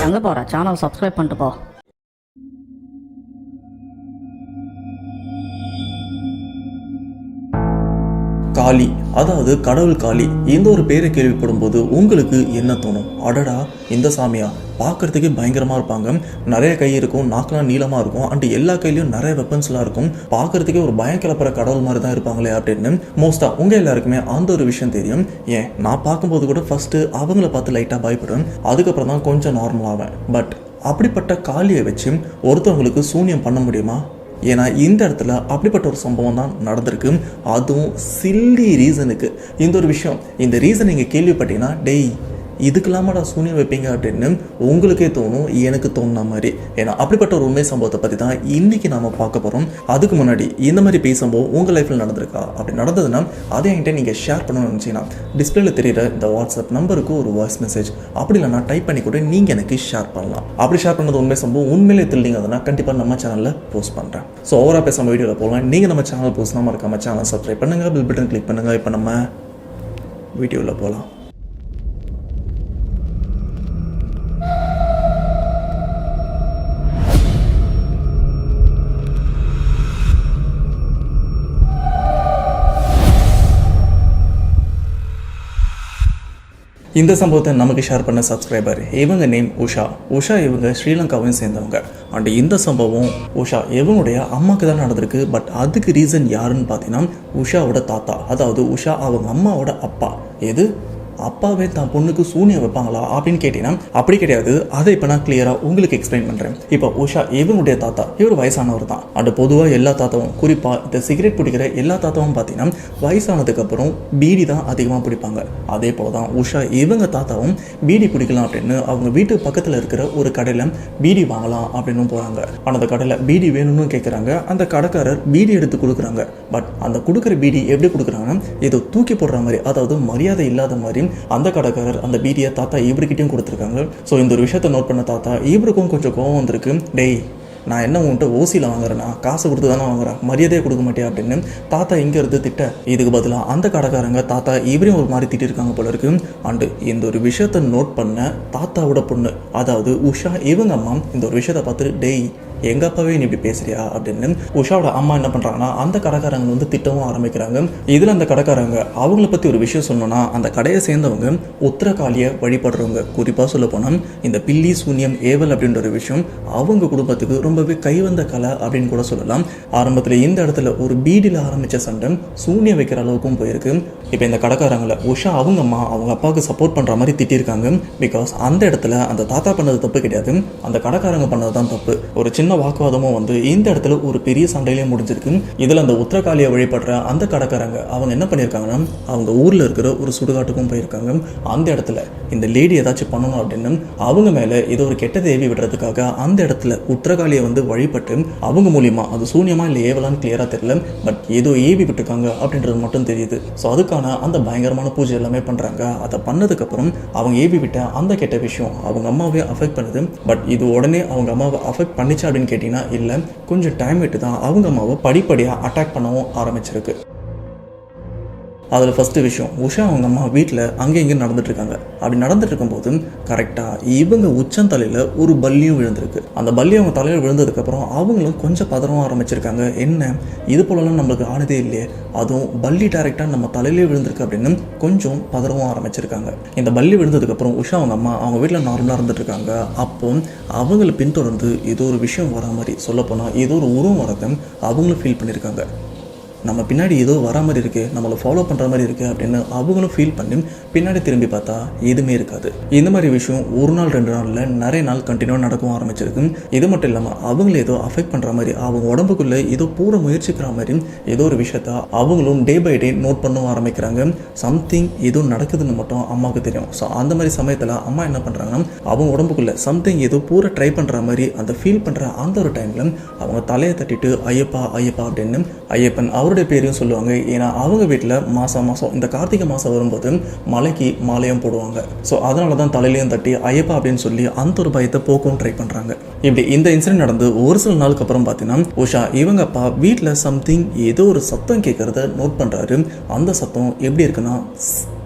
எங்க போற channel subscribe பண்ணிட்டு போ. காளி, அதாவது கடவுள் காளி, இந்த ஒரு பேரை கேள்விப்படும் போது உங்களுக்கு என்ன தோணும்? அடடா, இந்த சாமியா பார்க்கறதுக்கே பயங்கரமாக இருப்பாங்க, நிறைய கை இருக்கும், நாக்கெல்லாம் நீளமாக இருக்கும், அண்ட் எல்லா கையிலையும் நிறைய வெப்பன்ஸ்லாம் இருக்கும், பார்க்கறதுக்கே ஒரு பயம் கிளப்புற கடவுள் மாதிரி தான் இருப்பாங்களே அப்படின்னு மோஸ்ட்டாக உங்கள் எல்லாருக்குமே அந்த ஒரு விஷயம் தெரியும். ஏன், நான் பார்க்கும்போது கூட ஃபஸ்ட்டு அவங்கள பார்த்து லைட்டாக பயப்படுவேன், அதுக்கப்புறம் தான் கொஞ்சம் நார்மலாவேன். பட் அப்படிப்பட்ட காளியை வச்சு ஒருத்தவங்களுக்கு சூனியம் பண்ண முடியுமா? ஏன்னா இந்த இடத்துல அப்படிப்பட்ட ஒரு சம்பவம் தான் நடந்திருக்கு, அதுவும் சில்லி ரீசனுக்கு. இந்த ஒரு விஷயம், இந்த ரீசன் நீங்கள் கேள்விப்பட்டீங்கன்னா டெய் இதுக்கெல்லாமடா சூனியம் வைப்பீங்க அப்படின்னு உங்களுக்கே தோணும், எனக்கு தோணுன மாதிரி. ஏன்னா அப்படிப்பட்ட ஒரு உண்மை சம்பவத்தை பற்றி தான் இன்றைக்கி நாம் பார்க்க போகிறோம். அதுக்கு முன்னாடி இந்த மாதிரி பேய் சம்பவம் உங்கள் லைஃப்பில் நடந்திருக்கா? அப்படி நடந்ததுன்னா அதை என்கிட்ட நீங்கள் ஷேர் பண்ணணும்னு நினச்சிங்கன்னா டிஸ்பிளேல தெரியுற இந்த வாட்ஸ்அப் நம்பருக்கு ஒரு வாய்ஸ் மெசேஜ், அப்படி இல்லைனா டைப் பண்ணி கூட நீங்கள் எனக்கு ஷேர் பண்ணலாம். அப்படி ஷேர் பண்ணது உண்மை சம்பவம் உண்மையிலே தெரிலிங்க அதனால் கண்டிப்பாக நம்ம சேனலில் போஸ்ட் பண்ணுறேன். ஸோ ஓவராக பேசாமல் வீடியோவில் போகலாம். நீங்கள் நம்ம சேனல் போஸ்ட் தான் மறக்காம சேனல் சப்ஸ்கிரைப் பண்ணுங்கள், பெல் பட்டன் கிளிக் பண்ணுங்கள். இப்போ நம்ம வீடியோவில் போகலாம். இந்த சம்பவத்தை நமக்கு ஷேர் பண்ண சப்ஸ்கிரைபர், இவங்க நேம் உஷா. இவங்க ஸ்ரீலங்காவையும் சேர்ந்தவங்க. அண்ட் இந்த சம்பவம் உஷா இவங்களுடைய அம்மாவுக்கு தான் நடந்திருக்கு. பட் அதுக்கு ரீசன் யாருன்னு பார்த்தீங்கன்னா உஷாவோட தாத்தா, அதாவது உஷா அவங்க அம்மாவோட அப்பா. எது, அப்பாவே தான் பொண்ணுக்கு சூனியம் வைப்பாங்களா அப்படின்னு கேட்டீங்கன்னா அப்படி கிடையாது. அதை இப்போ நான் கிளியராக உங்களுக்கு எக்ஸ்பிளைன் பண்ணுறேன். இப்போ உஷா இவங்களுடைய தாத்தா, இவர் வயசானவர் தான். அண்ட் பொதுவாக எல்லா தாத்தாவும், குறிப்பாக இந்த சிகரெட் பிடிக்கிற எல்லா தாத்தாவும் பார்த்தீங்கன்னா வயசானதுக்கப்புறம் பீடி தான் அதிகமாக பிடிப்பாங்க. அதே போல தான் உஷா இவங்க தாத்தாவும் பீடி பிடிக்கலாம் அப்படின்னு அவங்க வீட்டு பக்கத்தில் இருக்கிற ஒரு கடையில் பீடி வாங்கலாம் அப்படின்னு போகிறாங்க. ஆனால் அந்த கடையில் பீடி வேணும்னு கேட்குறாங்க. அந்த கடைக்காரர் பீடி எடுத்து கொடுக்குறாங்க. பட் அந்த கொடுக்குற பீடி எப்படி கொடுக்குறாங்கன்னா ஏதோ தூக்கி போடுற மாதிரி, அதாவது மரியாதை இல்லாத மாதிரி அந்த கடைக்காரர் அந்த பீடியை தாத்தா இவருக்கிட்டையும் கொடுத்துருக்காங்க. ஸோ இந்த ஒரு விஷயத்தை நோட் பண்ண தாத்தா இவருக்கும் கொஞ்சம் கோவம் வந்திருக்கு. டேய், நான் என்ன உன்கிட்ட ஓசியில் வாங்குறேன்னா காசு கொடுத்து தானே வாங்குறேன், மரியாதையை கொடுக்க மாட்டேன் அப்படின்னு தாத்தா இங்கே இருந்து திட்ட. இதுக்கு பதிலாக அந்த கடைக்காரங்க தாத்தா இவரையும் ஒரு மாதிரி திட்டிருக்காங்க போல இருக்கு. அண்டு இந்த ஒரு விஷயத்தை நோட் பண்ண தாத்தாவோட பொண்ணு, அதாவது உஷா இவங்க அம்மா இந்த ஒரு விஷயத்தை பார்த்துட்டு டேய் எங்கள் அப்பாவே நீ இப்படி பேசுறியா அப்படின்னு உஷாவோட அம்மா என்ன பண்ணுறாங்கன்னா அந்த கடைக்காரங்க வந்து திட்டவும் ஆரம்பிக்கிறாங்க. இதில் அந்த கடைக்காரங்க அவங்கள பற்றி ஒரு விஷயம் சொல்லணும்னா அந்த கடையை சேர்ந்தவங்க உத்தரகாளியை வழிபடுறவங்க. குறிப்பாக சொல்ல போனால் இந்த பில்லி சூன்யம் ஏவல் அப்படின்ற ஒரு விஷயம் அவங்க குடும்பத்துக்கு ரொம்பவே கைவந்த கலை அப்படின்னு கூட சொல்லலாம். ஆரம்பத்தில் இந்த இடத்துல ஒரு பீடியில் ஆரம்பித்த சண்டை சூன்யம் வைக்கிற அளவுக்கும் போயிருக்கு. இப்போ இந்த கடைக்காரங்களை உஷா அவங்க அம்மா அவங்க அப்பாவுக்கு சப்போர்ட் பண்ணுற மாதிரி திட்டிருக்காங்க. பிகாஸ் அந்த இடத்துல அந்த தாத்தா பண்ணது தப்பு கிடையாது, அந்த கடைக்காரங்க பண்ணது தான் தப்பு. ஒரு சின்ன வாக்குவாதமும் வந்து இந்த இடத்துல ஒரு பெரிய சண்டையிலே முடிஞ்சிருக்கு. இதில் அந்த உத்தரகாளியை வழிபடுற அந்த கடைக்காரங்க அவங்க என்ன பண்ணியிருக்காங்கன்னா அவங்க ஊரில் இருக்கிற ஒரு சுடுகாட்டுக்கும் போயிருக்காங்க. அந்த இடத்துல இந்த லேடி ஏதாச்சும் பண்ணணும் அப்படின்னு அவங்க மேலே ஏதோ ஒரு கெட்ட தேவி விடுறதுக்காக அந்த இடத்துல உத்தரகாளியை வந்து வழிபட்டு அவங்க மூலியமா, அது சூன்யமா இல்லை ஏவலான்னு கிளியராக தெரியல, பட் ஏதோ ஏவி விட்டுருக்காங்க அப்படின்றது மட்டும் தெரியுது. ஸோ அதுக்கான அந்த பயங்கரமான பூஜை எல்லாமே பண்ணுறாங்க. அதை பண்ணதுக்கப்புறம் அவங்க ஏவி விட்ட அந்த கெட்ட விஷயம் அவங்க அம்மாவே அஃபெக்ட் பண்ணுது. பட் இது உடனே அவங்க அம்மாவை அஃபெக்ட் பண்ணிச்சு அப்படின்னு கேட்டிங்கன்னா இல்லை, கொஞ்சம் டைம் விட்டு தான் அவங்க அம்மாவை படிப்படியாக அட்டாக் பண்ணவும் ஆரம்பிச்சிருக்கு. அதில் ஃபஸ்ட்டு விஷயம், உஷா அவங்க அம்மா வீட்டில் அங்கே இங்கேயும் நடந்துட்டுருக்காங்க. அப்படி நடந்துட்டு இருக்கும்போது கரெக்டாக இவங்க உச்சந்தலையில் ஒரு பல்லியும் விழுந்திருக்கு. அந்த பல்லி அவங்க தலையில் விழுந்ததுக்கப்புறம் அவங்களும் கொஞ்சம் பதறவும் ஆரம்பிச்சிருக்காங்க. என்ன இது போலலாம் நம்மளுக்கு ஆனதே இல்லையே, அதுவும் பல்லி டைரெக்டாக நம்ம தலையிலே விழுந்திருக்கு அப்படின்னு கொஞ்சம் பதறவும் ஆரம்பிச்சிருக்காங்க. இந்த பல்லி விழுந்ததுக்கப்புறம் உஷா அவங்க அம்மா அவங்க வீட்டில் நார்மலாக இருந்துட்டுருக்காங்க. அப்போ அவங்களை பின்தொடர்ந்து ஏதோ ஒரு விஷயம் வர மாதிரி, சொல்லப்போனால் ஏதோ ஒரு உருவம் வரதை அவங்களும் ஃபீல் பண்ணியிருக்காங்க. நம்ம பின்னாடி ஏதோ வர மாதிரி இருக்குது, நம்மளை ஃபாலோ பண்ணுற மாதிரி இருக்குது அப்படின்னு அவங்களும் ஃபீல் பண்ணி பின்னாடி திரும்பி பார்த்தா எதுவுமே இருக்காது. இந்த மாதிரி விஷயம் ஒரு நாள் 2 நாளில் நிறைய நாள் கண்டினியூவாக நடக்கவும் ஆரம்பிச்சிருக்கு. இது மட்டும் இல்லாமல் அவங்கள ஏதோ அஃபெக்ட் பண்ணுற மாதிரி, அவங்க உடம்புக்குள்ளே ஏதோ பூர முயற்சிக்கிற மாதிரி ஏதோ ஒரு விஷயத்த அவங்களும் டே பை டே நோட் பண்ணவும் ஆரம்பிக்கிறாங்க. சம்திங் ஏதோ நடக்குதுன்னு மட்டும் அம்மாவுக்கு தெரியும். ஸோ அந்த மாதிரி சமயத்தில் அம்மா என்ன பண்ணுறாங்கன்னா அவங்க உடம்புக்குள்ளே சம்திங் ஏதோ பூரா ட்ரை பண்ணுற மாதிரி அந்த ஃபீல் பண்ணுற அந்த ஒரு டைமில் அவங்க தலையை தட்டிட்டு ஐயப்பா ஐயப்பா அப்படின்னு ஐயப்பன் அவருடைய பேரையும் சொல்லுவாங்க. ஏன்னா அவங்க வீட்டில் மாதம் இந்த கார்த்திகை மாதம் வரும்போது மலைக்கு மாலையும் போடுவாங்க. ஸோ அதனால தான் தலையிலையும் தட்டி ஐயப்பா அப்படின்னு சொல்லி அந்த ஒரு பயத்தை போக்கவும் ட்ரை பண்ணுறாங்க. இப்படி இந்த இன்சிடென்ட் நடந்து ஒரு சில நாளுக்கு அப்புறம் பார்த்தீங்கன்னா உஷா இவங்க அப்பா வீட்டில் சம்திங் ஏதோ ஒரு சத்தம் கேட்குறத நோட் பண்ணுறாரு. அந்த சத்தம் எப்படி இருக்குன்னா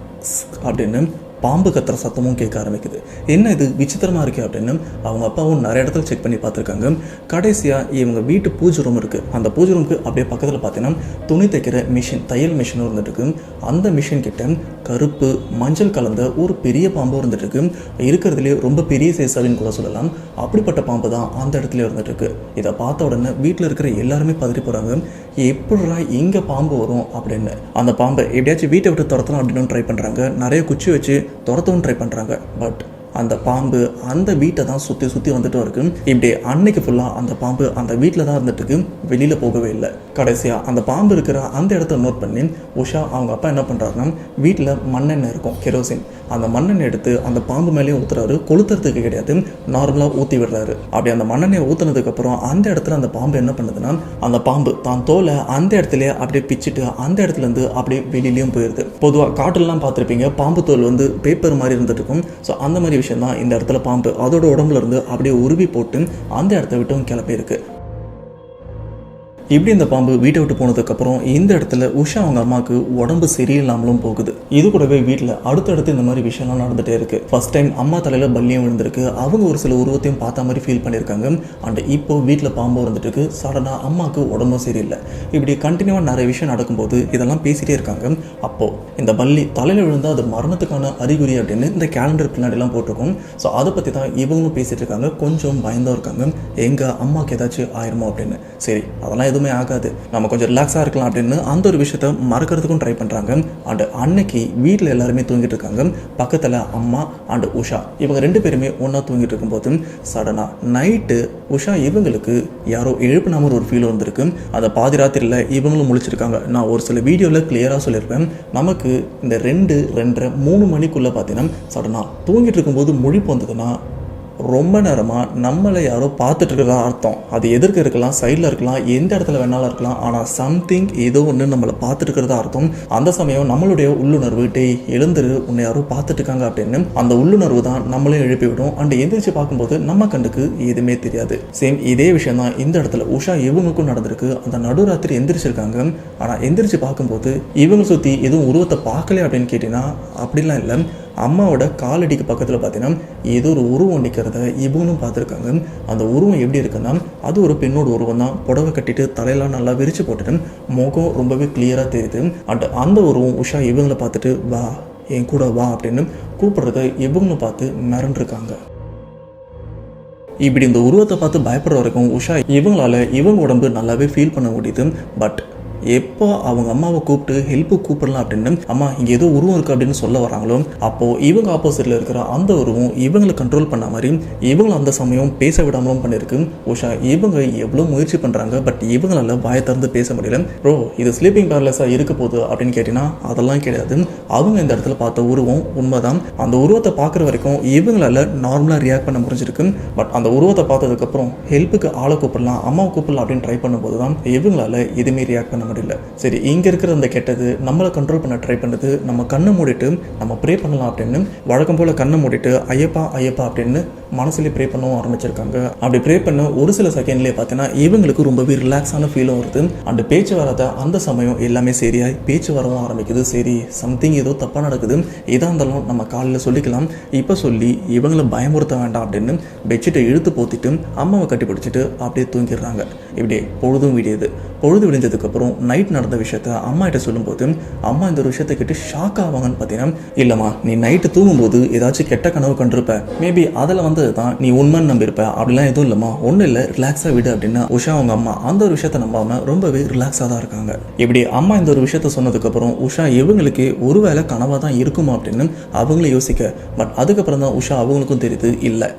அப்படின்னு பாம்பு கத்துற சத்தமும் கேட்க ஆரம்பிக்குது. என்ன இது விசித்திரமாக இருக்குது அப்படின்னு அவங்க அப்பாவும் நிறைய இடத்துல செக் பண்ணி பார்த்துருக்காங்க. கடைசியாக இவங்க வீட்டு பூஜை ரூம் இருக்குது. அந்த பூஜை ரூமுக்கு அப்படியே பக்கத்தில் பார்த்தீங்கன்னா துணி தைக்கிற மிஷின், தையல் மிஷினும் இருந்துட்டு அந்த மிஷின் கிட்ட கருப்பு மஞ்சள் கலந்த ஒரு பெரிய பாம்பு இருந்துட்டு இருக்கு. இருக்கிறதுலே ரொம்ப பெரிய சைஸாவின்னு கூட சொல்லலாம். அப்படிப்பட்ட பாம்பு தான் அந்த இடத்துல இருந்துட்டு இருக்கு. இதை பார்த்த உடனே வீட்டில் இருக்கிற எல்லாருமே பதறி போகிறாங்க. எப்படிடா இங்கே பாம்பு வரும் அப்படின்னு. அந்த பாம்பை எப்படியாச்சும் வீட்டை விட்டு துரத்தலாம் அப்படின்னு ட்ரை பண்ணுறாங்க. நிறைய குச்சி வச்சு துரத்தவும் ட்ரை பண்ணுறாங்க. பட் அந்த பாம்பு அந்த வீட்டை தான் சுற்றி சுற்றி வந்துட்டு இருக்கு. இப்படி அன்னைக்கு ஃபுல்லாக அந்த பாம்பு அந்த வீட்டில் தான் இருந்துட்டு வெளியில் போகவே இல்லை. கடைசியாக அந்த பாம்பு இருக்கிற அந்த இடத்த நோட் பண்ணி உஷா அவங்க அப்பா என்ன பண்ணுறாருன்னா வீட்டில் மண்ணெண்ணெய் இருக்கும், கெரோசின். அந்த மண்ணெண்ணெய் எடுத்து அந்த பாம்பு மேலேயும் ஊற்றுறாரு. கொளுத்துறதுக்கு கிடையாது, நார்மலாக ஊற்றி விடுறாரு. அப்படி அந்த மண்ணெண்ணெய் ஊற்றுனதுக்கப்புறம் அந்த இடத்துல அந்த பாம்பு என்ன பண்ணுதுன்னா அந்த பாம்பு தான் தோலை அந்த இடத்துல அப்படியே பிச்சுட்டு அந்த இடத்துலேருந்து அப்படியே வெளியிலையும் போயிடுது. பொதுவாக காட்டுலாம் பார்த்துருப்பீங்க, பாம்பு தோல் வந்து பேப்பர் மாதிரி இருந்துட்டு இருக்கும். ஸோ அந்த மாதிரி விஷயம் தான் இந்த இடத்துல பாம்பு அதோட உடம்புல இருந்து அப்படியே உருவி போட்டு அந்த இடத்த விட்டும் கிளப்பி இருக்கு. இப்படி இந்த பாம்பு வீட்டை விட்டு போனதுக்கப்புறம் இந்த இடத்துல உஷா அவங்க அம்மாவுக்கு உடம்பு சரியில்லாமலும் போகுது. இது கூடவே வீட்டில் அடுத்தடுத்து இந்த மாதிரி விஷயம்லாம் நடந்துகிட்டே இருக்குது. ஃபர்ஸ்ட் டைம் அம்மா தலையில் பல்லியும் விழுந்திருக்கு. அவங்க ஒரு சில உருவத்தையும் பார்த்த மாதிரி ஃபீல் பண்ணியிருக்காங்க. அண்ட் இப்போ வீட்டில் பாம்பு வந்துட்டு இருக்கு. சடனாக அம்மாவுக்கு உடம்பும் சரியில்லை. இப்படி கண்டினியூவாக நிறைய விஷயம் நடக்கும்போது இதெல்லாம் பேசிகிட்டே இருக்காங்க. அப்போது இந்த பல்லி தலையில் விழுந்தால் அது மரணத்துக்கான அறிகுறி அப்படின்னு இந்த கேலண்டர் பின்னாடிலாம் போட்டிருக்கோம். ஸோ அதை பற்றி தான் இவங்களும் பேசிகிட்டு இருக்காங்க. கொஞ்சம் பயந்தாக இருக்காங்க, எங்கள் அம்மாவுக்கு ஏதாச்சும் ஆயிருமோ அப்படின்னு. சரி, அதெல்லாம் எதுவுமே ஆகாது, நம்ம கொஞ்சம் ரிலாக்ஸாக இருக்கலாம் அப்படின்னு அந்த ஒரு விஷயத்த மறக்கிறதுக்கும் ட்ரை பண்ணுறாங்க. அண்ட் அன்னைக்கு வீட்டில் எல்லாருமே தூங்கிட்டு இருக்காங்க. பக்கத்தில் அம்மா அண்ட் உஷா இவங்க 2 பேருமே ஒன்றா தூங்கிட்டு இருக்கும்போது சடனாக நைட்டு உஷா இவங்களுக்கு யாரோ எழுப்பினாம ஒரு ஃபீல் வந்திருக்கு. அதை பாதி ராத்திரியில் இவங்களும் முழிச்சிருக்காங்க. நான் ஒரு சில வீடியோவில் கிளியராக சொல்லியிருப்பேன். நமக்கு இந்த 2, 2:30, 3 மணிக்குள்ளே பார்த்தீங்கன்னா சடனாக தூங்கிட்டு இருக்கும்போது முழிப்பு வந்ததுன்னா ரொம்ப நேரமாக நம்மளை யாரோ பார்த்துட்டு இருக்கிறதா அர்த்தம். அது எதிர்க்க இருக்கலாம், சைடில் இருக்கலாம், எந்த இடத்துல வேணாலும் இருக்கலாம். ஆனால் சம்திங் ஏதோ ஒன்று நம்மளை பார்த்துட்டு இருக்கிறதா அர்த்தம். அந்த சமயம் நம்மளுடைய உள்ளுணர்வு எழுந்துரு உன்னை யாரோ பார்த்துட்டு இருக்காங்க அப்படின்னு அந்த உள்ளுணர்வு தான் நம்மளையும் எழுப்பி விடும். அண்ட் எந்திரிச்சு பார்க்கும்போது நம்ம கண்ணுக்கு எதுவுமே தெரியாது. சேம் இதே விஷயம் தான் இந்த இடத்துல உஷா இவங்களுக்கும் நடந்திருக்கு. அந்த நடுராத்திரி எந்திரிச்சிருக்காங்க. ஆனால் எந்திரிச்சு பார்க்கும்போது இவங்க சுற்றி எதுவும் உருவத்தை பார்க்கல அப்படின்னு கேட்டீங்கன்னா அப்படிலாம் இல்லை. அம்மாவோட காலடிக்கு பக்கத்தில் பார்த்தீங்கன்னா ஏதோ ஒரு உருவம் நிற்கிறத இவங்களும் பார்த்துருக்காங்க. அந்த உருவம் எப்படி இருக்குன்னா அது ஒரு பெண்ணோட உருவம் தான். புடவை கட்டிட்டு தலையெல்லாம் நல்லா விரிச்சு போட்டுட்டு முகம் ரொம்பவே கிளியராக தெரியுது. அண்ட் அந்த உருவம் உஷா இவங்களை பார்த்துட்டு வா, என் கூட வா அப்படின்னு கூப்பிடுறத இவங்களும் பார்த்து மிரண்டிருக்காங்க. இப்படி இந்த உருவத்தை பார்த்து பயப்படுற வரைக்கும் உஷா இவங்களால இவங்க உடம்பு நல்லாவே ஃபீல் பண்ண முடியுது. பட் எப்போ அவங்க அம்மாவை கூப்பிட்டு ஹெல்ப்பு கூப்பிடலாம் அப்படின்னு அம்மா இங்கே ஏதோ உருவம் இருக்குது அப்படின்னு சொல்ல வராங்களோ அப்போது இவங்க ஆப்போசிட்டில் இருக்கிற அந்த உருவம் இவங்களை கண்ட்ரோல் பண்ண மாதிரி இவங்களை அந்த சமயம் பேச விடாமலும் பண்ணியிருக்கு. உஷா இவங்க எவ்வளோ முயற்சி பண்ணுறாங்க, பட் இவங்களால வாயை திறந்து பேச முடியல. ப்ரோ இது ஸ்லீப்பிங் பேரலைஸாக இருக்க போகுது அப்படின்னு கேட்டிங்கன்னா அதெல்லாம் கிடையாது. அவங்க இந்த இடத்துல பார்த்த உருவம் உண்மைதான். அந்த உருவத்தை பார்க்குற வரைக்கும் இவங்களால நார்மலாக ரியாக்ட் பண்ண முடிஞ்சிருக்கு. பட் அந்த உருவத்தை பார்த்ததுக்கப்புறம் ஹெல்ப்புக்கு ஆளை கூப்பிடலாம், அம்மாவை கூப்பிடலாம் அப்படின்னு ட்ரை பண்ணும்போது தான் இவங்களால எதுவுமே ரியாக்ட் பண்ண முடியல. சரி, இங்கே இருக்கிற அந்த கெட்டது நம்மளை கண்ட்ரோல் பண்ண ட்ரை பண்ணுது. நம்ம கண்ணை மூடிட்டு நம்ம ப்ரே பண்ணலாம் அப்படின்னு வழக்கம் போல் கண்ணை மூடிட்டு ஐயப்பா ஐயப்பா அப்படின்னு மனசுலேயே ப்ரே பண்ணவும் ஆரம்பிச்சிருக்காங்க. அப்படி ப்ரே பண்ண ஒரு சில செகண்ட்லேயே பார்த்தீங்கன்னா இவங்களுக்கு ரொம்பவே ரிலாக்ஸான ஃபீலும் வருது. அண்ட் பேச்சு வராத அந்த சமயம் எல்லாமே சரியாய் பேச்சு வரவும் ஆரம்பிக்குது. சரி, சம்திங் ஏதோ தப்பாக நடக்குது, எதாக இருந்தாலும் நம்ம காலையில் சொல்லிக்கலாம், இப்போ சொல்லி இவங்களை பயமுறுத்த வேண்டாம் அப்படின்னு பெட்ஷீட்டை இழுத்து போத்திட்டு அம்மாவை கட்டி பிடிச்சிட்டு அப்படியே தூங்கிடுறாங்க. இப்படி பொழுதும் விடியுது. பொழுது விடிஞ்சதுக்கப்புறம் நைட் நடந்த விஷயத்த அம்மா கிட்ட சொல்லும்போது அம்மா இந்த ஒரு விஷயத்தை கேட்டு ஷாக் ஆவாங்கன்னு பார்த்தீங்கன்னா இல்லைம்மா நீ நைட்டு தூங்கும்போது ஏதாச்சும் கெட்ட கனவு கண்டிருப்ப, மேபி அதில் வந்து தான் நீ உண்மைன்னு நம்பியிருப்ப, அப்படிலாம் எதுவும் இல்லைம்மா, ஒன்றும் இல்லை, ரிலாக்ஸாக விடு அப்படின்னு உஷா அவங்க அம்மா அந்த ஒரு விஷயத்தை நம்பாமல் ரொம்பவே ரிலாக்ஸாக தான் இருக்காங்க. இப்படி அம்மா இந்த ஒரு விஷயத்த சொன்னதுக்கப்புறம் உஷா இவங்களுக்கு ஒருவேளை கனவாக தான் இருக்குமா அப்படின்னு அவங்களும் யோசிக்க, பட் அதுக்கப்புறம் தான் உஷா அவங்களுக்கும் தெரியுது இல்லை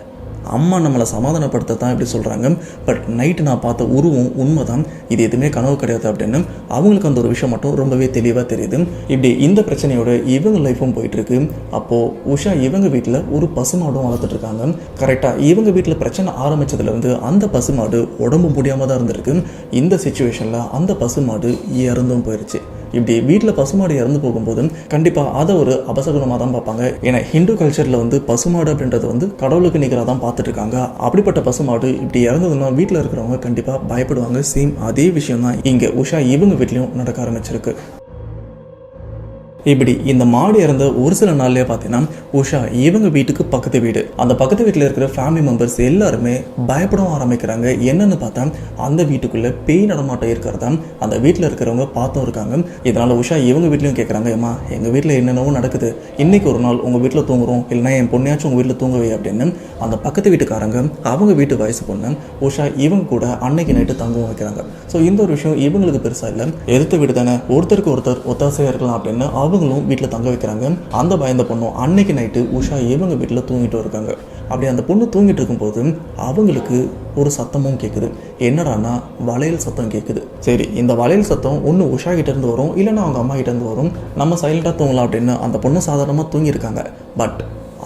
அம்மா நம்மளை சமாதானப்படுத்த தான் இப்படி சொல்கிறாங்க, பட் நைட்டு நான் பார்த்த உருவம் உண்மை தான், இது எதுவுமே கனவு கிடையாது அப்படின்னு அவங்களுக்கு அந்த ஒரு விஷயம் மட்டும் ரொம்பவே தெளிவாக தெரியுது. இப்படி இந்த பிரச்சனையோட இவங்க லைஃப்பும் போயிட்டுருக்கு. அப்போது உஷா இவங்க வீட்டில் ஒரு பசுமாடும் வளர்த்துட்ருக்காங்க. கரெக்டாக இவங்க வீட்டில் பிரச்சனை ஆரம்பித்ததுலேருந்து அந்த பசுமாடு உடம்பு முடியாமல் தான் இருந்திருக்கு. இந்த சிச்சுவேஷனில் அந்த பசுமாடு இறந்தும் போயிடுச்சு. இப்படி வீட்டில் பசுமாடு இறந்து போகும்போது கண்டிப்பாக அதை ஒரு அபசகுணமாக தான் பார்ப்பாங்க. ஏன்னா ஹிந்து கல்ச்சரில் வந்து பசுமாடு அப்படின்றது வந்து கடவுளுக்கு நிகராக தான் பார்த்துட்டு இருக்காங்க. அப்படிப்பட்ட பசுமாடு இப்படி இறந்ததுன்னா வீட்டில் இருக்கிறவங்க கண்டிப்பாக பயப்படுவாங்க. சேம் அதே விஷயம் தான் இங்கே உஷா இவங்க வீட்லேயும் நடக்க ஆரம்பிச்சிருக்கு. இப்படி இந்த மாடு இறந்த ஒரு சில நாள்லயே பார்த்தீங்கன்னா உஷா இவங்க வீட்டுக்கு பக்கத்து வீடு, அந்த பக்கத்து வீட்டில் இருக்கிற ஃபேமிலி மெம்பர்ஸ் எல்லாருமே பயப்படவும் ஆரம்பிக்கிறாங்க. என்னன்னு பார்த்தா அந்த வீட்டுக்குள்ள பேய் நடமாட்டம் இருக்கிறதா அந்த வீட்டில் இருக்கிறவங்க பார்த்தும் இருக்காங்க. இதனால உஷா இவங்க வீட்லையும் கேட்குறாங்க, ஏமா எங்கள் வீட்டில் என்னென்னவோ நடக்குது, இன்னைக்கு ஒரு நாள் உங்கள் வீட்டில் தூங்குறோம், இல்லைனா என் பொண்ணையாச்சும் உங்கள் வீட்டில் தூங்கவே அப்படின்னு அந்த பக்கத்து வீட்டுக்காரங்க அவங்க வீட்டு வயசு பொண்ணு உஷா இவங்க கூட அன்னைக்கு நைட்டு தங்கவும் வைக்கிறாங்க. ஸோ இந்த ஒரு விஷயம் இவங்களுக்கு பெருசாக இல்லை, எதிர்த்த வீடு தானே, ஒருத்தருக்கு ஒருத்தர் ஒத்தாசையாக இருக்கலாம் அப்படின்னு அவங்களும் வீட்டில் தங்க வைக்கிறாங்க. அந்த பயந்த பொண்ணும் அன்னைக்கு நைட்டு உஷா இவங்க வீட்டில் தூங்கிட்டு இருக்காங்க. அப்படி அந்த பொண்ணு தூங்கிட்டு இருக்கும்போது அவங்களுக்கு ஒரு சத்தமும் கேட்குது. என்னடானா வளையல் சத்தம் கேட்குது. சரி, இந்த வளையல் சத்தம் ஒன்று உஷா கிட்டேருந்து வரும், இல்லைன்னா அவங்க அம்மா கிட்டேருந்து வரும், நம்ம சைலண்டாக தூங்கலாம் அப்படின்னு அந்த பொண்ணு சாதாரணமாக தூங்கியிருக்காங்க. பட்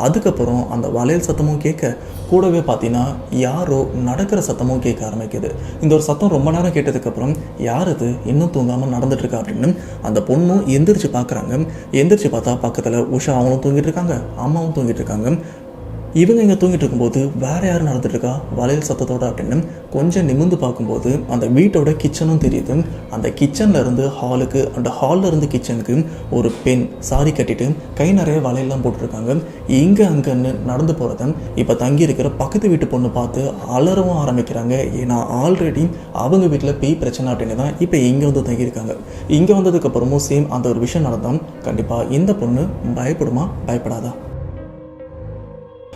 அதுக்கப்புறம் அந்த வளையல் சத்தமும் கேட்க, கூடவே பார்த்தீங்கன்னா யாரோ நடக்கிற சத்தமும் கேட்க ஆரம்பிக்குது. இந்த ஒரு சத்தம் ரொம்ப நேரம் கேட்டதுக்கப்புறம் யார் அது இன்னும் தூங்காமல் நடந்துட்டுருக்கா அப்படின்னு அந்த பொண்ணும் எந்திரிச்சு பார்க்குறாங்க. எந்திரிச்சு பார்த்தா பக்கத்தில் உஷா அவங்களும் தூங்கிட்டு இருக்காங்க, அம்மாவும் தூங்கிட்டு இருக்காங்க. இவங்க இங்கே தூங்கிட்டு இருக்கும்போது வேறு யாரும் நடந்துட்டுருக்கா வளையல் சத்தத்தோடு அப்படின்னு கொஞ்சம் நிமிர்ந்து பார்க்கும்போது அந்த வீட்டோட கிச்சனும் தெரியுது. அந்த கிச்சனில் இருந்து ஹாலுக்கு, அந்த ஹாலில் இருந்து கிச்சனுக்கு ஒரு பெண் சாரி கட்டிட்டு கை நிறைய வளையல்லாம் போட்டிருக்காங்க. இங்கே அங்கன்னு நடந்து போகிறத இப்போ தங்கி இருக்கிற பக்கத்து வீட்டு பொண்ணு பார்த்து அலறவும் ஆரம்பிக்கிறாங்க. ஏன்னா ஆல்ரெடி அவங்க வீட்டில் பேய் பிரச்சனை அப்படின்னு தான் இப்போ இங்கே வந்து தங்கியிருக்காங்க. இங்கே வந்ததுக்கப்புறமும் சேம் அந்த ஒரு விஷயம் நடந்தால் கண்டிப்பாக இந்த பொண்ணு பயப்படுமா பயப்படாதா?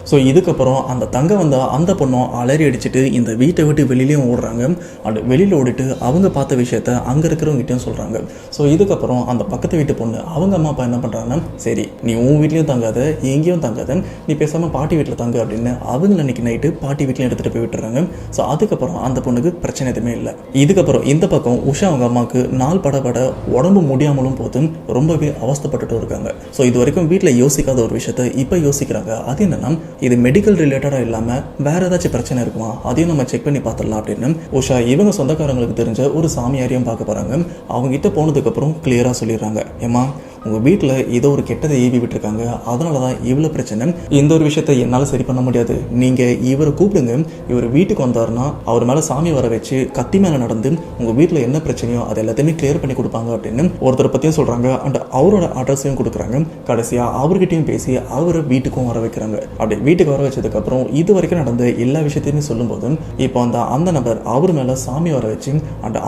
ஸோ இதுக்கப்புறம் அந்த தங்க வந்த அந்த பொண்ணும் அலறி அடிச்சுட்டு இந்த வீட்டை விட்டு வெளியிலையும் ஓடுறாங்க. அந்த வெளியில் ஓடிட்டு அவங்க பார்த்த விஷயத்த அங்கே இருக்கிறவங்ககிட்டையும் சொல்கிறாங்க. ஸோ இதுக்கப்புறம் அந்த பக்கத்து வீட்டு பொண்ணு அவங்க அம்மா அப்பா என்ன பண்ணுறாங்கன்னா, சரி நீ உன் வீட்லேயும் தங்காத, எங்கேயும் தங்காத, நீ பேசாமல் பாட்டி வீட்டில் தங்கு அப்படின்னு அவங்க அன்றைக்கி நைட்டு பாட்டி வீட்லையும் எடுத்துகிட்டு போய் விட்டுறாங்க. ஸோ அதுக்கப்புறம் அந்த பொண்ணுக்கு பிரச்சனை எதுவுமே இல்லை. இதுக்கப்புறம் இந்த பக்கம் உஷா அவங்க அம்மாவுக்கு நாள் பட உடம்பு முடியாமலும் போது ரொம்பவே அவஸ்தைப்பட்டுட்டும் இருக்காங்க. ஸோ இது வரைக்கும் வீட்டில் யோசிக்காத ஒரு விஷயத்த இப்போ யோசிக்கிறாங்க. அது என்னென்னா, இது மெடிக்கல் ரிலேட்டடாக இல்லாமல் வேறு ஏதாச்சும் பிரச்சனை இருக்குமா, அதையும் நம்ம செக் பண்ணி பார்த்துடலாம் அப்படின்னு உஷா இவங்க சொந்தக்காரங்களுக்கு தெரிஞ்ச ஒரு சாமியாரையும் பார்க்க போகிறாங்க. அவங்ககிட்ட போனதுக்கப்புறம் கிளியராக சொல்லிடுறாங்க, ஏமா உங்கள் வீட்டில் ஏதோ ஒரு கெட்டதை ஏவி விட்டுருக்காங்க, அதனால தான் இவ்வளோ பிரச்சனை, இந்த ஒரு விஷயத்தை என்னால் சரி பண்ண முடியாது, நீங்கள் இவரை கூப்பிடுங்க, இவர் வீட்டுக்கு வந்தாருன்னா அவர் மேலே சாமி வர வச்சு கத்தி மேலே நடந்து உங்கள் வீட்டில் என்ன பிரச்சனையோ அது எல்லாத்தையுமே கிளியர் பண்ணி கொடுப்பாங்க அப்படின்னு ஒருத்தரை பற்றியும் சொல்கிறாங்க. அண்ட் அவரோட அட்ரஸையும் கொடுக்குறாங்க. கடைசியாக அவர்கிட்டையும் பேசி அவரை வீட்டுக்கும் வர வைக்கிறாங்க. அப்படி வீட்டுக்கு வர வச்சதுக்கப்புறம் இது வரைக்கும் நடந்த எல்லா விஷயத்தையுமே சொல்லும்போது இப்போ அந்த நபர் அவர் மேலே சாமி வர வச்சு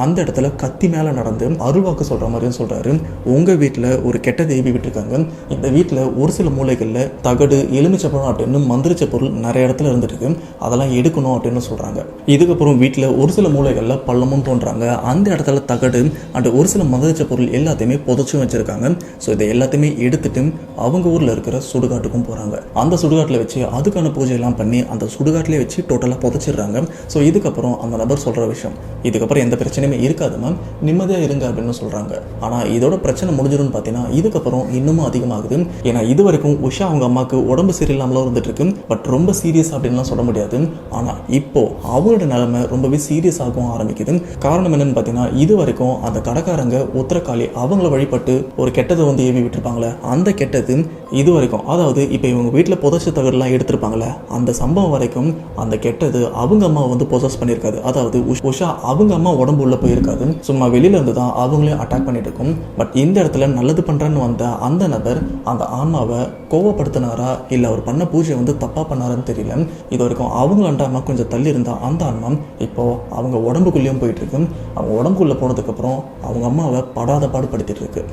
அந்த இடத்துல கத்தி மேலே நடந்து அருள்வாக்கு சொல்கிற மாதிரியும் சொல்கிறாரு. உங்கள் வீட்டில் ஒரு கெட்ட தேவி விட்டுருக்காங்க, இந்த வீட்டில் ஒரு சில மூலைகளில் தகடு, எலுமிச்சப்பழம் அப்படின்னு மந்திரிச்ச பொருள் நிறைய இடத்துல இருந்துருக்கு, அதெல்லாம் எடுக்கணும் அப்படின்னு சொல்கிறாங்க. இதுக்கப்புறம் வீட்டில் ஒரு சில மூலைகளில் பள்ளமும் தோன்றாங்க, அந்த இடத்துல தகடு அண்ட் ஒரு சில மந்திரிச்ச பொருள் எல்லாத்தையுமே புதைச்சும் வச்சுருக்காங்க. ஸோ இதை எல்லாத்தையுமே எடுத்துட்டு அவங்க ஊரில் இருக்கிற சுடுகாட்டுக்கும் போகிறாங்க. அந்த சுடுகாட்டில் வச்சு அதுக்கான பூஜையெல்லாம் பண்ணி அந்த சுடுகாட்டிலே வச்சு டோட்டலாக புதைச்சிடுறாங்க. ஸோ இதுக்கப்புறம் அந்த நபர் சொல்கிற விஷயம், இதுக்கப்புறம் எந்த பிரச்சனையுமே இருக்காது மேம், நிம்மதியாக இருங்க அப்படின்னு சொல்கிறாங்க. ஆனால் இதோட பிரச்சனை முடிஞ்சிடும்னு பார்த்தீங்கன்னா இதுக்கப்புறம் இன்னமும் அதிகமாகுது. ஏன்னா இது வரைக்கும் உஷா அவங்க அம்மாவுக்கு உடம்பு சரியில்லாமலும் இருந்துட்டு இருக்கு, பட் ரொம்ப சீரியஸ் அப்படின்லாம் சொல்ல முடியாது. ஆனால் இப்போ அவங்களோட நிலைமை ரொம்பவே சீரியஸ் ஆகவும் ஆரம்பிக்குது. காரணம் என்னன்னு பார்த்தீங்கன்னா, இது வரைக்கும் அந்த கடைக்காரங்க உத்தரகாளி அவங்கள வழிபட்டு ஒரு கெட்டதை வந்து ஏவி விட்டுருப்பாங்களே, அந்த கெட்டது இது வரைக்கும், அதாவது இப்போ இவங்க வீட்டில் புதைச்ச தகவலாம் எடுத்திருப்பாங்களே, அந்த சம்பவம் வரைக்கும் அந்த கெட்டது அவங்க அம்மா வந்து பொசஸ் பண்ணியிருக்காது. அதாவது உஷா அவங்க அம்மா உடம்பு உள்ள போயிருக்காது, சும்மா வெளியில இருந்து தான் அவங்களையும் அட்டாக் பண்ணிட்டு இருக்கும். பட் இந்த இடத்துல நல்லது பண்ணுறேன்னு வந்த அந்த நபர் அந்த ஆன்மாவை கோவப்படுத்தினாரா இல்லை அவர் பண்ண பூஜை வந்து தப்பாக பண்ணாரான்னு தெரியல. இது வரைக்கும் அவங்கள அம்மா கொஞ்சம் தள்ளி இருந்தால் அந்த ஆன்மா இப்போ அவங்க உடம்புக்குள்ளேயும் போயிட்டு இருக்கு. அவங்க உடம்புக்குள்ளே போனதுக்கப்புறம் அவங்க அம்மாவை படாத பாடுபடுத்திட்டு இருக்கு.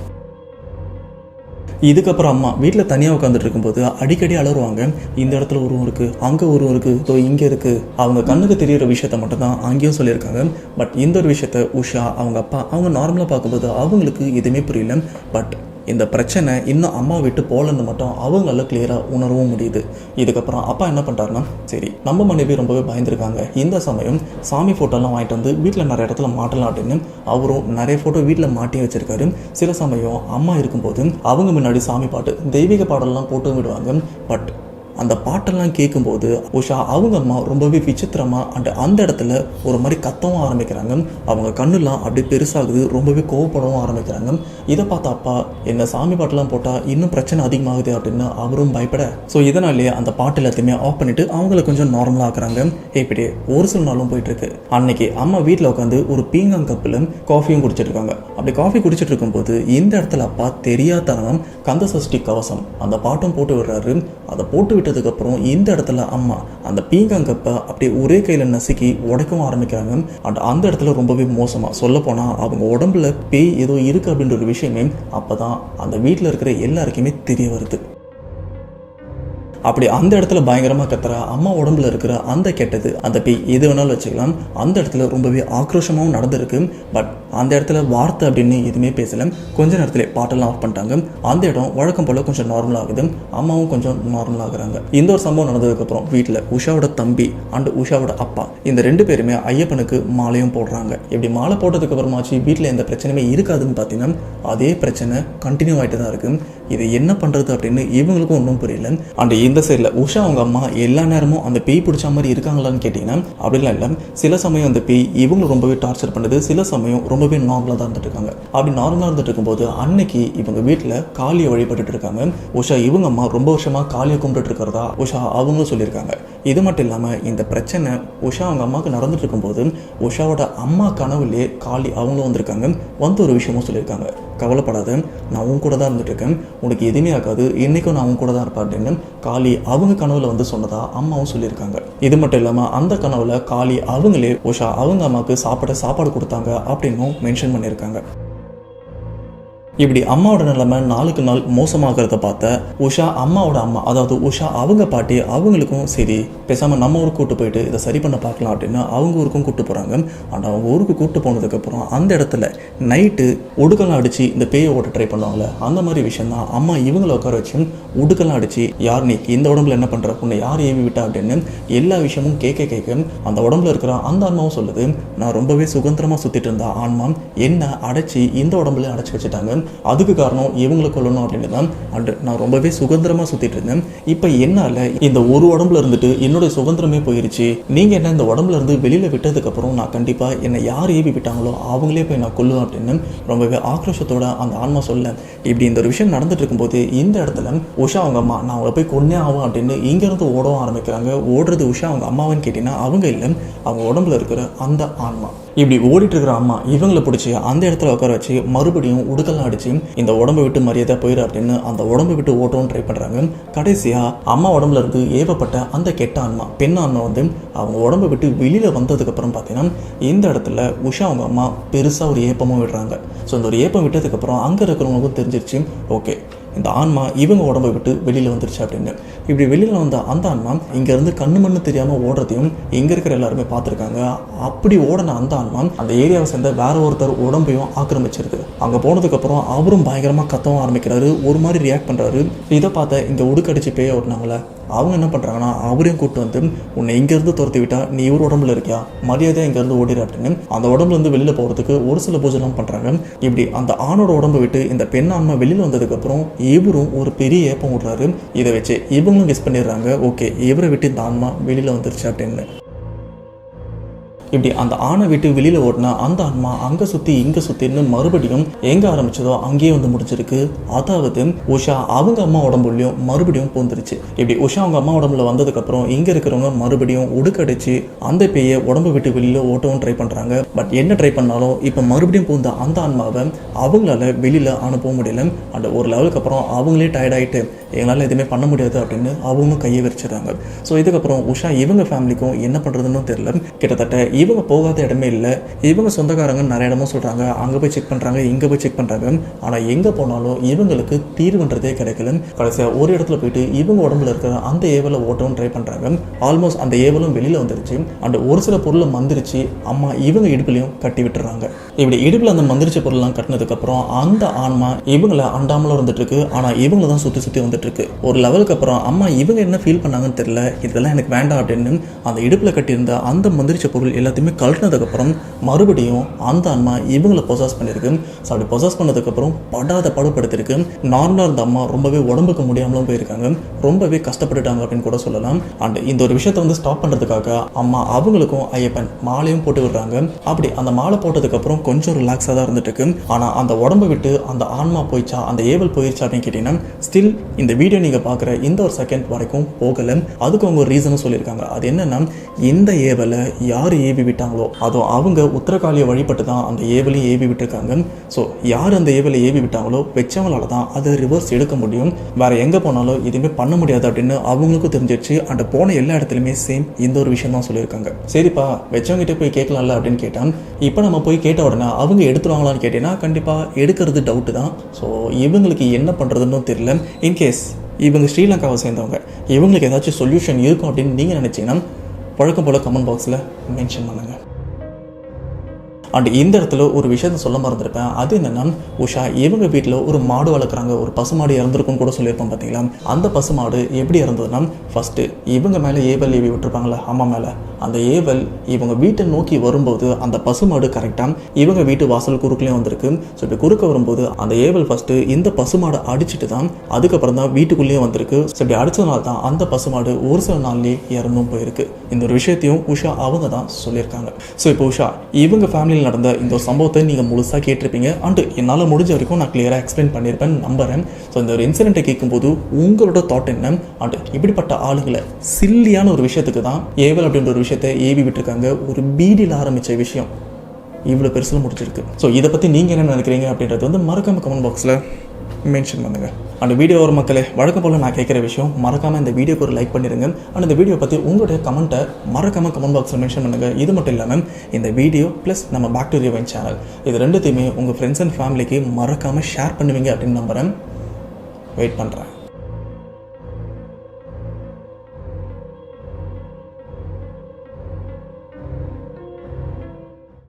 இதுக்கப்புறம் அம்மா வீட்டில் தனியாக உட்காந்துட்டு இருக்கும்போது அடிக்கடி அலறுவாங்க, இந்த இடத்துல உருவம் இருக்குது, அங்கே உருவம் இருக்குது, ஸோ இங்கே இருக்குது. அவங்க கண்ணுக்கு தெரிகிற விஷயத்த மட்டும் தான் அங்கேயும் சொல்லியிருக்காங்க. பட் இந்த ஒரு விஷயத்த உஷா அவங்க அப்பா அவங்க நார்மலாக பார்க்கும்போது அவங்களுக்கு எதுவுமே புரியல. பட் இந்த பிரச்சனை இன்னும் அம்மா விட்டு போகலன்னு மட்டும் அவங்களால கிளியராக உணரவும் முடியுது. இதுக்கப்புறம் அப்பா என்ன பண்ணுறாருன்னா, சரி நம்ம மனைவி ரொம்பவே பயந்துருக்காங்க, இந்த சமயம் சாமி ஃபோட்டோலாம் வாங்கிட்டு வந்து வீட்டில் நிறைய இடத்துல மாட்டலாம் அப்படின்னு அவரும் நிறைய ஃபோட்டோ வீட்டில் மாட்டி வச்சிருக்காரு. சில சமயம் அம்மா இருக்கும்போது அவங்க முன்னாடி சாமி பாட்டு, தெய்வீக பாடலாம் போட்டு விடுவாங்க. பட் அந்த பாட்டெல்லாம் கேட்கும்போது உஷா அவங்க அம்மா ரொம்பவே விசித்திரமாக அந்த இடத்துல ஒரு மாதிரி கத்தவும் ஆரம்பிக்கிறாங்க. அவங்க கண்ணுலாம் அப்படியே பெருசாகுது, ரொம்பவே கோவப்படவும் ஆரம்பிக்கிறாங்க. இதை பார்த்த அப்பா என்ன சாமி பாட்டெல்லாம் போட்டால் இன்னும் பிரச்சனை அதிகமாகுது அப்படின்னு அவரும் பயப்பட ஸோ இதனாலே அந்த பாட்டு எல்லாத்தையுமே ஆஃப் பண்ணிட்டு அவங்கள கொஞ்சம் நார்மலாக ஆக்குறாங்க. இப்படி ஒரு சில நாளும் போயிட்டு இருக்கு. அன்னைக்கு அம்மா வீட்டில் உட்காந்து ஒரு பீங்காங் கப்பில் காஃபியும் குடிச்சிட்டு இருக்காங்க. அப்படி காஃபி குடிச்சிட்டு இருக்கும்போது இந்த இடத்துல அப்பா தெரியாதனம் கந்த சஷ்டி கவசம் அந்த பாட்டும் போட்டு விடுறாரு. அதை போட்டு விட்டதுக்கப்புறம் இந்த இடத்துல அம்மா அந்த பீங்காங் கப்பை அப்படியே ஒரே கையில் நசுக்கி உடைக்கவும் ஆரம்பிக்கிறாங்க. அந்த இடத்துல ரொம்பவே மோசமாக சொல்லப்போனால் அவங்க உடம்புல பேய் ஏதோ இருக்குது அப்படின்ற ஒரு விஷயமே அப்போ தான் அந்த வீட்டில் இருக்கிற எல்லாருக்குமே தெரிய வருது. அப்படி அந்த இடத்துல பயங்கரமாக கத்துற அம்மா உடம்புல இருக்கிற அந்த கெட்டது அந்த பேய் எது வேணாலும் வச்சுக்கலாம். அந்த இடத்துல ரொம்பவே ஆக்ரோஷமாகவும் நடந்திருக்கு. பட் அந்த இடத்துல வார்த்தை அப்படின்னு எதுவுமே பேசலை. கொஞ்ச நேரத்தில் பாட்டெல்லாம் ஆஃப் பண்ணிட்டாங்க. அந்த இடம் வழக்கம் போல் கொஞ்சம் நார்மல் ஆகுது. அம்மாவும் கொஞ்சம் நார்மல் ஆகுறாங்க. இந்த ஒரு சம்பவம் நடந்ததுக்கப்புறம் வீட்டில் உஷாவோட தம்பி அண்ட் உஷாவோட அப்பா இந்த 2 பேருமே ஐயப்பனுக்கு மாலையும் போடுறாங்க. இப்படி மாலை போட்டதுக்கு அப்புறமாச்சு வீட்டில் எந்த பிரச்சனையுமே இருக்காதுன்னு பார்த்தீங்கன்னா அதே பிரச்சனை கண்டினியூ ஆகிட்டு தான் இருக்கு. இது என்ன பண்ணுறது அப்படின்னு இவங்களுக்கும் ஒன்றும் புரியல. அண்ட் இந்த சைடில் உஷா அவங்க அம்மா எல்லா நேரமும் அந்த பேய் பிடிச்ச மாதிரி இருக்காங்களான்னு கேட்டிங்கன்னா அப்படிலாம் இல்லை. சில சமயம் அந்த பேய் இவங்க ரொம்பவே டார்ச்சர் பண்ணுது, சில சமயம் ரொம்பவே நார்மலாக தான் இருந்துட்டு இருக்காங்க. அப்படி நார்மலாக இருந்துட்டு இருக்கும்போது அன்னைக்கு இவங்க வீட்டில் காளியை வழிபட்டுட்டு இருக்காங்க. உஷா இவங்க அம்மா ரொம்ப வருஷமாக காளியை கும்பிட்டு இருக்கிறதா உஷா அவங்களும் சொல்லியிருக்காங்க. இது மட்டும் இல்லாமல் இந்த பிரச்சனை உஷா அவங்க அம்மாவுக்கு நடந்துட்டு இருக்கும்போது உஷாவோட அம்மா கனவுலேயே காளி அவங்களும் வந்திருக்காங்க. வந்து ஒரு விஷயமும் சொல்லியிருக்காங்க, கவலைப்படாத, நான் உன் கூட தான் இருந்துட்டு இருக்கேன், உனக்கு எதுவுமே ஆகாது, இன்னைக்கும் நான் உன் கூட தான் இருப்பேன் அப்படின்னு காளி அவங்க கனவுல வந்து சொன்னதா அம்மாவும் சொல்லியிருக்காங்க. இது மட்டும் இல்லாமல் அந்த கனவுல காளி அவங்களே உஷா அவங்க அம்மாவுக்கு சாப்பாடு கொடுத்தாங்க அப்படின்னும் மென்ஷன் பண்ணியிருக்காங்க. இப்படி அம்மாவோட நிலைமை நாளுக்கு நாள் மோசமாகிறத பார்த்த உஷா அம்மாவோட அம்மா அதாவது உஷா அவங்க பாட்டி அவங்களுக்கும் சரி பேசாமல் நம்ம ஊருக்கு கூட்டு போயிட்டு இதை சரி பண்ண பார்க்கலாம் அப்படின்னு அவங்க ஊருக்கும் கூப்பிட்டு போகிறாங்க. ஆனால் அவங்க ஊருக்கு கூப்பிட்டு போனதுக்கப்புறம் அந்த இடத்துல நைட்டு உடுக்கெல்லாம் அடித்து இந்த பேயை ஓட்ட ட்ரை பண்ணுவாங்களே அந்த மாதிரி விஷயம் தான் அம்மா இவங்களை உட்கார வச்சு உடுக்கெல்லாம் அடித்து யார் நீ இந்த உடம்புல என்ன பண்ணுற, உன்னை யார் ஏவி விட்டா அப்படின்னு எல்லா விஷயமும் கேட்க அந்த உடம்புல இருக்கிற அந்த ஆன்மாவும் சொல்லுது, நான் ரொம்பவே சுதந்திரமாக சுற்றிட்டு இருந்த ஆன்மா என்ன அடைச்சி இந்த உடம்புல அடைச்சி வச்சுட்டாங்க, அதுக்கு காரணம் இவங்களை கொல்லணும் அப்படின்னு தான். அண்ட் நான் ரொம்பவே சுதந்திரமாக சுற்றிட்டு இருந்தேன், இப்போ என்னால் இந்த ஒரு உடம்புல இருந்துட்டு என்னுடைய சுதந்திரமே போயிருச்சு, நீங்கள் என்ன இந்த உடம்புல இருந்து வெளியில் விட்டதுக்கப்புறம் நான் கண்டிப்பாக என்னை யார் ஏவி விட்டாங்களோ அவங்களே போய் நான் கொல்லுவேன் அப்படின்னு ரொம்பவே ஆக்ரோஷத்தோட அந்த ஆன்மா சொல்ல. இப்படி இந்த ஒரு விஷயம் நடந்துட்டு இருக்கும்போது இந்த இடத்துல உஷா அவங்க அம்மா நான் அவங்களை போய் கொன்னே ஆகும் அப்படின்னு இங்கேருந்து ஓடவும் ஆரம்பிக்கிறாங்க. ஓடுறது உஷா அவங்க அம்மாவான்னு கேட்டிங்கன்னா அவங்க இல்லை, அவங்க உடம்புல இருக்கிற அந்த ஆன்மா. இப்படி ஓடிட்டு இருக்கிற அம்மா இவங்களை பிடிச்சி அந்த இடத்துல உட்கார வச்சு மறுபடியும் உடுக்கெல்லாம் அடிச்சு இந்த உடம்பை விட்டு மரியாதை போயிரு அப்படின்னு அந்த உடம்பை விட்டு ஓட்டவும் ட்ரை பண்ணுறாங்க. கடைசியாக அம்மா உடம்புல இருந்து ஏவப்பட்ட அந்த கெட்ட ஆன்மா பெண் ஆன்மா வந்து அவங்க உடம்பை விட்டு வெளியில் வந்ததுக்கப்புறம் பார்த்தீங்கன்னா இந்த இடத்துல உஷா அவங்க அம்மா பெருசாக ஒரு ஏப்பமும் விடுறாங்க. ஸோ இந்த ஒரு ஏப்பம் விட்டதுக்கப்புறம் அங்கே இருக்கிறவங்களுக்கும் தெரிஞ்சிருச்சு, ஓகே இந்த ஆன்மா இவங்க உடம்பை விட்டு வெளியில் வந்துருச்சு அப்படின்னு. இப்படி வெளியில் வந்த அந்த ஆன்மா இங்கேருந்து கண்ணு மண்ணு தெரியாமல் ஓடுறதையும் இங்கே இருக்கிற எல்லாருமே பார்த்துருக்காங்க. அப்படி ஓடின அந்த ஆன்மா அந்த ஏரியாவை சேர்ந்த வேற ஒருத்தர் உடம்பையும் ஆக்கிரமிச்சிருக்கு. அங்கே போனதுக்கப்புறம் அவரும் பயங்கரமாக கத்தவும் ஆரம்பிக்கிறாரு, ஒரு மாதிரி ரியாக்ட் பண்ணுறாரு. இதை பார்த்த இங்கே உடுக்கடிச்சு பேய ஓட்டினாங்களே அவங்க என்ன பண்ணுறாங்கன்னா அவரையும் கூப்பிட்டு வந்து உன்னை இங்கேருந்து துரத்தி விட்டா நீ இவர் உடம்புல இருக்கியா, மரியாதையாக இங்கேருந்து ஓடிடு அப்படின்னு அந்த உடம்புலேருந்து வெளியில் போகிறதுக்கு ஒரு சில பூஜைலாம் பண்ணுறாங்க. இப்படி அந்த ஆணோட உடம்பை விட்டு இந்த பெண் ஆன்மா வெளியில் வந்ததுக்கப்புறம் இவரும் ஒரு பெரிய ஏப்பம் விடுறாரு. இதை வச்சு இவங்களும் கெஸ் பண்ணிடுறாங்க, ஓகே இவரை விட்டு இந்த ஆன்மா வெளியில் வந்துருச்சு அப்படின்னு. இப்படி அந்த ஆணை விட்டு வெளியில் ஓடினா அந்த ஆன்மா அங்கே சுற்றி இங்கே சுற்றின்னு மறுபடியும் எங்கே ஆரம்பிச்சதோ அங்கேயே வந்து முடிச்சிருக்கு. அதாவது உஷா அவங்க அம்மா உடம்புலையும் மறுபடியும் பூந்துருச்சு. இப்படி உஷா அவங்க அம்மா உடம்புல வந்ததுக்கப்புறம் இங்கே இருக்கிறவங்க மறுபடியும் உடுக்கடிச்சு அந்த பேயை உடம்பு விட்டு வெளியில் ஓட்டவும் ட்ரை பண்ணுறாங்க. பட் என்ன ட்ரை பண்ணாலும் இப்போ மறுபடியும் பூந்த அந்த ஆன்மாவை அவங்களால வெளியில் அனுப்ப முடியல. அந்த ஒரு லெவலுக்கு அப்புறம் அவங்களே டயர்டாயிட்டு எங்களால் எதுவுமே பண்ண முடியாது அப்படின்னு அவங்களும் கையை விரிச்சிடுறாங்க. ஸோ இதுக்கப்புறம் உஷா இவங்க ஃபேமிலிக்கும் என்ன பண்ணுறதுன்னு தெரியல. கிட்டத்தட்ட இவங்க போகாத இடமே இல்லை. இவங்க சொந்தக்காரங்க நிறைய இடமும் சொல்கிறாங்க, அங்கே போய் செக் பண்ணுறாங்க, இங்கே போய் செக் பண்ணுறாங்க. ஆனால் எங்கே போனாலும் இவங்களுக்கு தீர்வுன்றதே கிடைக்கல. கடைசியாக ஒரு இடத்துல போயிட்டு இவங்க உடம்புல இருக்கிற அந்த ஏவலை ஓட்டவும் ட்ரை பண்ணுறாங்க. ஆல்மோஸ்ட் அந்த ஏவலும் வெளியில் வந்துருச்சு. அந்த ஒரு சில பொருளை மந்திரிச்சு அம்மா இவங்க இடுப்புலையும் கட்டி விட்டுறாங்க. இப்படி இடுப்பில் அந்த மந்திரிச்ச பொருள்லாம் கட்டினதுக்கப்புறம் அந்த ஆன்மா இவங்களை அண்டாமலும் இருந்துட்டு இருக்கு. ஆனால் இவங்களை தான் சுற்றி சுற்றி வந்துட்டு இருக்கு. ஒரு லெவலுக்கு அப்புறம் அம்மா இவங்க என்ன ஃபீல் பண்ணாங்கன்னு தெரியல, இதெல்லாம் எனக்கு வேண்டாம் அப்படின்னு அந்த இடுப்பில் கட்டியிருந்த அந்த மந்திரிச்ச பொருள் எல்லாத்தையும் எல்லாத்தையுமே கழட்டினதுக்கப்புறம் மறுபடியும் அந்த ஆன்மா இவங்களை பொசஸ் பண்ணியிருக்கு. ஸோ அப்படி பொசஸ் பண்ணதுக்கப்புறம் படாத படுபடுத்திருக்கு. நார்மலாக இருந்த அம்மா ரொம்பவே உடம்புக்கு முடியாமலும் போயிருக்காங்க, ரொம்பவே கஷ்டப்பட்டுட்டாங்க அப்படின்னு கூட சொல்லலாம். அண்ட் இந்த ஒரு விஷயத்தை வந்து ஸ்டாப் பண்ணுறதுக்காக அம்மா அவங்களுக்கும் ஐயப்பன் மாலையும் போட்டு விடுறாங்க. அப்படி அந்த மாலை போட்டதுக்கப்புறம் கொஞ்சம் ரிலாக்ஸாக தான் இருந்துட்டு இருக்கு. ஆனால் அந்த உடம்பை விட்டு அந்த ஆன்மா போயிடுச்சா, அந்த ஏவல் போயிடுச்சா அப்படின்னு கேட்டிங்கன்னா ஸ்டில் இந்த வீடியோ நீங்கள் பார்க்குற இந்த ஒரு செகண்ட் வரைக்கும் போகலை. அதுக்கு அவங்க ஒரு ரீசனும் சொல்லியிருக்காங்க. அது என்னன்னா, இந்த ஏவலை யார் ஏவி விட்டாங்களோ அதுவும் அவங்க உத்தரகாளியை வழிபட்டு தான் அந்த ஏவலையும் ஏவி விட்டுருக்காங்க. ஸோ யார் அந்த ஏவலை ஏவி விட்டாங்களோ வச்சவங்களால தான் அதை ரிவர்ஸ் எடுக்க முடியும். வேறு எங்கே போனாலும் எதுவுமே பண்ண முடியாது அப்படின்னு அவங்களுக்கும் தெரிஞ்சிருச்சு. அண்ட் போன எல்லா இடத்துலையுமே சேம் இந்த ஒரு விஷயம் தான் சொல்லியிருக்காங்க. சரிப்பா வச்சவங்ககிட்ட போய் கேட்கலாம்ல அப்படின்னு கேட்டால், இப்போ நம்ம போய் கேட்ட உடனே அவங்க எடுத்துருவாங்களான்னு கேட்டீங்கன்னா கண்டிப்பாக எடுக்கிறது டவுட்டு தான். ஸோ இவங்களுக்கு என்ன பண்ணுறதுன்னு தெரியல. இன்கேஸ் இவங்க ஸ்ரீலங்காவை சேர்ந்தவங்க, இவங்களுக்கு ஏதாச்சும் சொல்யூஷன் இருக்கும் அப்படின்னு நீங்கள் நினச்சிங்கன்னா வழக்கம் போல் கமெண்ட் பாக்ஸில் மென்ஷன் பண்ணுங்கள். அண்ட் இந்த இடத்துல ஒரு விஷயத்த சொல்ல மறந்துருப்பேன். அது என்னென்னா, உஷா இவங்க வீட்டில் ஒரு மாடு வளர்க்குறாங்க, ஒரு பசுமாடு இறந்துருக்குன்னு கூட சொல்லியிருப்போம் பார்த்தீங்களா. அந்த பசுமாடு எப்படி இறந்ததுன்னா, ஃபஸ்ட்டு இவங்க மேலே ஏவல் ஏவி விட்டுருப்பாங்களே அம்மா மேலே, அந்த ஏவல் இவங்க வீட்டை நோக்கி வரும்போது அந்த பசுமாடு கரெக்டாக இவங்க வீட்டு வாசல் குறுக்குலேயும் வந்திருக்கு. ஸோ இப்படி குறுக்க வரும்போது அந்த ஏவல் ஃபஸ்ட்டு இந்த பசுமாடை அடிச்சுட்டு தான் அதுக்கப்புறம் தான் வீட்டுக்குள்ளேயும் வந்திருக்கு. ஸோ இப்படி அடித்ததுனால தான் அந்த பசுமாடு ஒரு சில நாள்லேயே இறந்தும் போயிருக்கு. இந்த ஒரு விஷயத்தையும் உஷா அவங்க தான் சொல்லியிருக்காங்க. ஸோ இப்போ உஷா இவங்க ஃபேமிலியில் நடந்த இந்த ஒரு சம்பவத்தை நீங்கள் முழுசாக கேட்டிருப்பீங்க. அண்டு என்னால் முடிஞ்ச வரைக்கும் நான் கிளியராக எக்ஸ்பிளைன் பண்ணியிருப்பேன் நம்புறேன். ஸோ இந்த ஒரு இன்சிடென்ட்டை கேட்கும்போது உங்களோட தாட் என்ன? அண்டு இப்படிப்பட்ட ஆளுங்களை சில்லியான ஒரு விஷயத்துக்கு தான் ஏவல் அப்படின்ற ஒரு விஷயத்தை ஏவி விட்டுருக்காங்க. ஒரு பீடியில் ஆரம்பித்த விஷயம் இவ்வளோ பெருசில் முடிச்சிருக்கு. ஸோ இதை பற்றி நீங்கள் என்ன நினைக்கிறீங்க அப்படின்றது வந்து மறக்காமல் கமெண்ட் பாக்ஸில் மென்ஷன் பண்ணுங்கள். அந்த வீடியோ ஒரு மக்களே வழக்கம் போல் நான் கேட்குற விஷயம், மறக்காமல் இந்த வீடியோக்கு ஒரு லைக் பண்ணிடுங்க. அண்ட் இந்த வீடியோ பற்றி உங்களுடைய கமெண்ட்டை மறக்காமல் கமெண்ட் பாக்ஸில் மென்ஷன் பண்ணுங்கள். இது மட்டும் இல்லாமல் இந்த வீடியோ ப்ளஸ் நம்ம பேக் டு ரிவைன் சேனல் இது ரெண்டுத்தையுமே உங்கள் ஃப்ரெண்ட்ஸ் அண்ட் ஃபேமிலிக்கு மறக்காமல் ஷேர் பண்ணுவீங்க அப்படின்னு நம்புகிறேன். வெயிட் பண்ணுறேன்.